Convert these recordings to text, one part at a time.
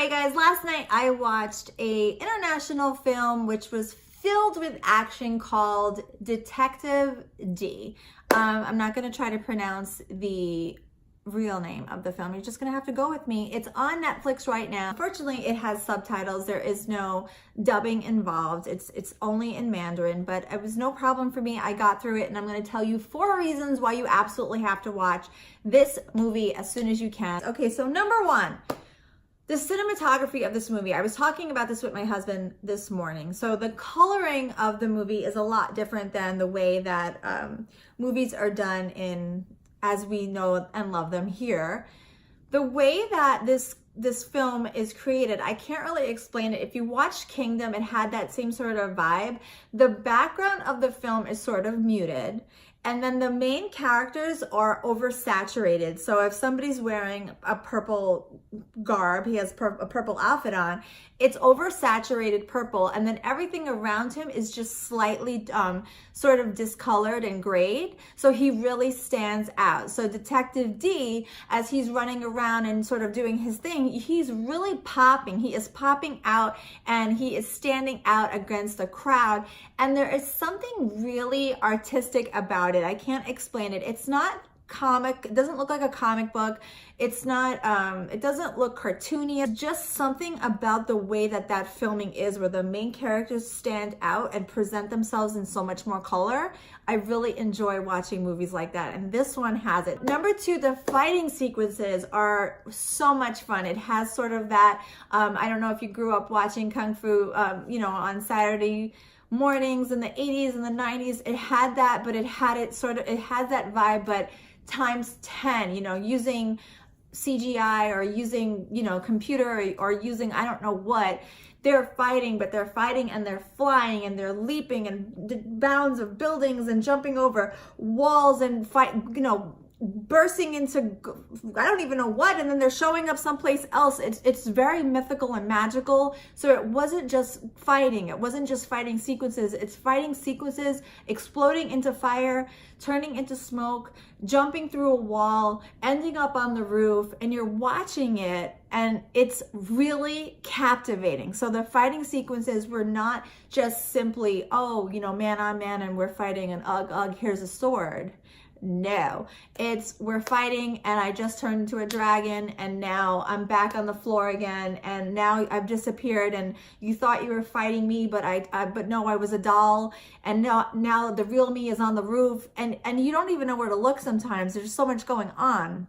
right, guys, last night I watched a international film which was filled with action called Detective Dee. I'm not going to try to pronounce the real name of the film. You're just going to have to go with me. It's on Netflix right now. Unfortunately, it has subtitles. There is no dubbing involved. It's only in Mandarin, but it was no problem for me. I got through it, and I'm going to tell you 4 reasons why you absolutely have to watch this movie as soon as you can. Okay, so number 1. The cinematography of this movie. I was talking about this with my husband this morning. So the coloring of the movie is a lot different than the way that movies are done in, as we know and love them here. The way that this film is created, I can't really explain it. If you watched Kingdom, it had that same sort of vibe. The background of the film is sort of muted, and then the main characters are oversaturated. So if somebody's wearing a purple garb, he has a purple outfit on, it's oversaturated purple, and then everything around him is just slightly sort of discolored and grayed. So he really stands out. So Detective Dee, as he's running around and sort of doing his thing, he's really popping. He is popping out, and he is standing out against the crowd. And there is something really artistic about it. I can't explain it. It's not comic. It doesn't look like a comic book. It's not, it doesn't look cartoony. It's just something about the way that filming is, where the main characters stand out and present themselves in so much more color. I really enjoy watching movies like that, and this one has it. Number 2, the fighting sequences are so much fun. It has sort of that, I don't know if you grew up watching Kung Fu, on Saturday mornings in the 80s and the 90s. It had that, but it had that vibe, but times 10, using CGI or using, computer or using, I don't know what. They're fighting, but they're fighting and they're flying and they're leaping and bounds of buildings and jumping over walls and bursting into, I don't even know what, and then they're showing up someplace else. It's very mythical and magical. So it wasn't just fighting. It wasn't just fighting sequences. It's fighting sequences, exploding into fire, turning into smoke, jumping through a wall, ending up on the roof, and you're watching it, and it's really captivating. So the fighting sequences were not just simply, man on man, and we're fighting, and ugh, here's a sword. No, we're fighting, and I just turned into a dragon, and now I'm back on the floor again, and now I've disappeared, and you thought you were fighting me, but but no, I was a doll, and now the real me is on the roof, and you don't even know where to look sometimes. There's so much going on.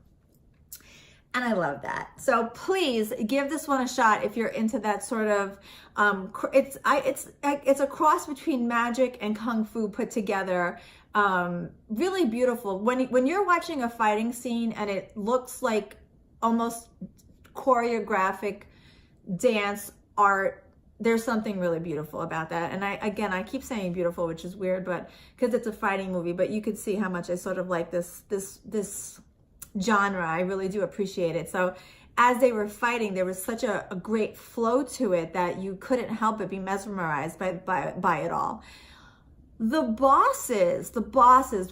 And I love that. So please give this one a shot if you're into that sort of, it's a cross between magic and Kung Fu put together. Really beautiful. When you're watching a fighting scene and it looks like almost choreographic dance art, there's something really beautiful about that. And I keep saying beautiful, which is weird, but because it's a fighting movie, but you could see how much I sort of like this genre. I really do appreciate it. So as they were fighting, there was such a great flow to it that you couldn't help but be mesmerized by it all. The bosses,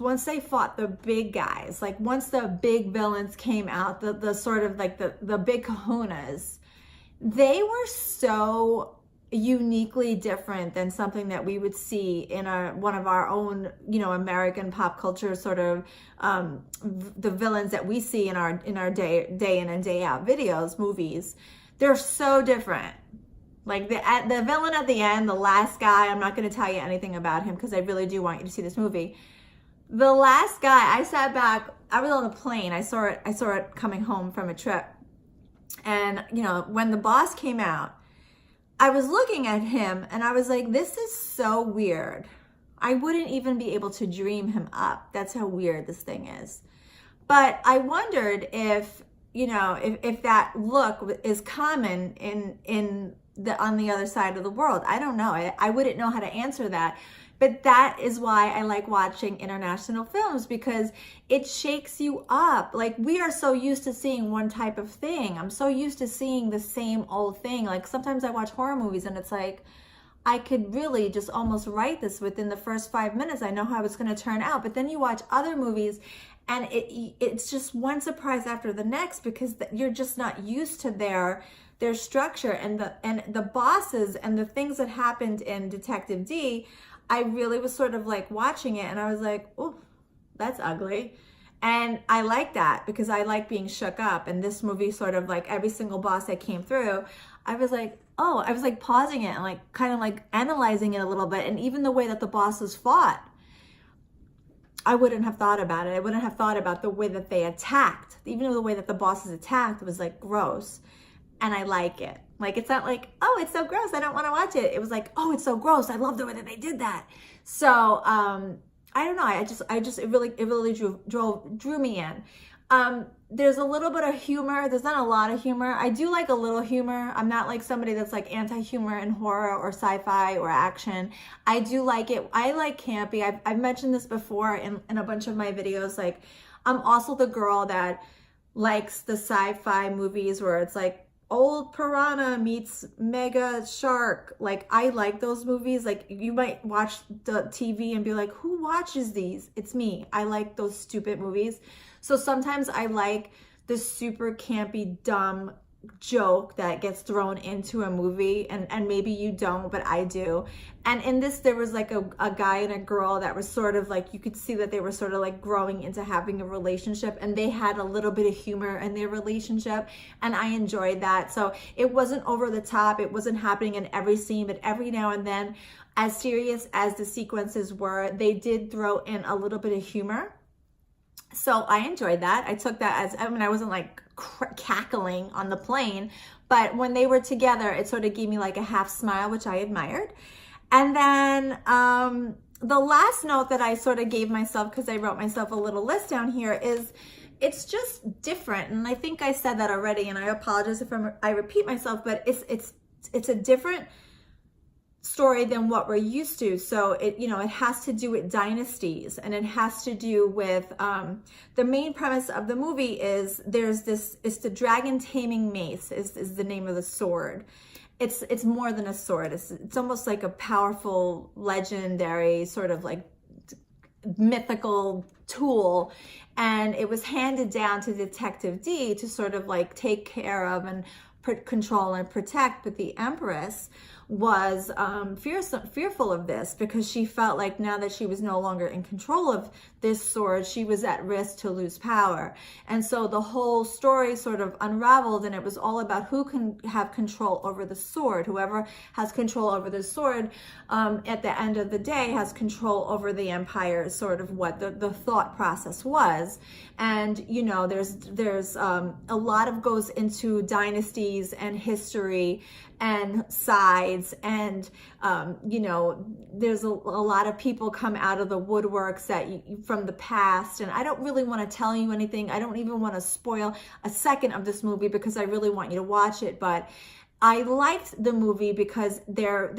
once they fought the big guys, like once the big villains came out, the sort of like the big kahunas, they were so uniquely different than something that we would see in one of our own, American pop culture sort of, the villains that we see in our day in and day out videos, movies. They're so different. Like the villain at the end, the last guy, I'm not going to tell you anything about him because I really do want you to see this movie. The last guy, I sat back, I was on a plane. I saw it coming home from a trip. And, when the boss came out, I was looking at him and I was like, this is so weird. I wouldn't even be able to dream him up. That's how weird this thing is. But I wondered if that look is common on the other side of the world. I don't know. I wouldn't know how to answer that. But that is why I like watching international films, because it shakes you up. Like, we are so used to seeing one type of thing. I'm so used to seeing the same old thing. Like, sometimes I watch horror movies and it's like, I could really just almost write this within the first 5 minutes. I know how it's going to turn out. But then you watch other movies and it's just one surprise after the next, because you're just not used to their their structure and the bosses and the things that happened in Detective Dee, I really was sort of like watching it and I was like, oh, that's ugly. And I like that because I like being shook up. And this movie sort of like every single boss that came through, I was like, oh, I was like pausing it and like kind of like analyzing it a little bit. And even the way that the bosses fought, I wouldn't have thought about it. I wouldn't have thought about the way that they attacked. Even the way that the bosses attacked was like gross. And I like it. Like, it's not like, oh, it's so gross, I don't want to watch it. It was like, oh, it's so gross, I love the way that they did that. So, I don't know. It really drew me in. There's a little bit of humor. There's not a lot of humor. I do like a little humor. I'm not like somebody that's like anti-humor in horror or sci-fi or action. I do like it. I like campy. I've mentioned this before in a bunch of my videos. Like, I'm also the girl that likes the sci-fi movies where it's like old piranha meets mega shark. Like, I like those movies. Like, you might watch the TV and be like, who watches these? It's me. I like those stupid movies. So sometimes I like the super campy, dumb joke that gets thrown into a movie, and maybe you don't, but I do. And in this, there was like a guy and a girl that was sort of like, you could see that they were sort of like growing into having a relationship, and they had a little bit of humor in their relationship, and I enjoyed that. So it wasn't over the top. It wasn't happening in every scene, but every now and then, as serious as the sequences were, they did throw in a little bit of humor. So I enjoyed that. I took that as, I mean, I wasn't like cackling on the plane, but when they were together, it sort of gave me like a half smile, which I admired. And then the last note that I sort of gave myself, because I wrote myself a little list down here, is it's just different. And I think I said that already, and I apologize if I repeat myself, but it's a different story than what we're used to. So it has to do with dynasties, and it has to do with the main premise of the movie is it's the dragon taming mace is the name of the sword. It's more than a sword. It's almost like a powerful, legendary, sort of like mythical tool, and it was handed down to Detective Dee to sort of like take care of and control and protect. But the Empress was fearful of this, because she felt like now that she was no longer in control of this sword, she was at risk to lose power. And so the whole story sort of unraveled, and it was all about who can have control over the sword. Whoever has control over the sword at the end of the day has control over the empire, is sort of what the thought process was. And there's a lot of goes into dynasties and history and sides, and there's a lot of people come out of the woodworks from the past, and I don't really want to tell you anything. I don't even want to spoil a second of this movie because I really want you to watch it. But I liked the movie because there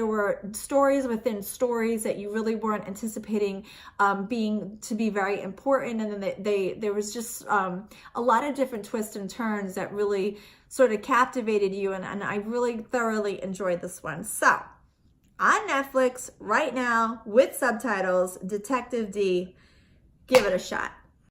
were stories within stories that you really weren't anticipating being very important, and then there was just a lot of different twists and turns that really sort of captivated you, and I really thoroughly enjoyed this one. So on Netflix right now with subtitles, Detective Dee, give it a shot.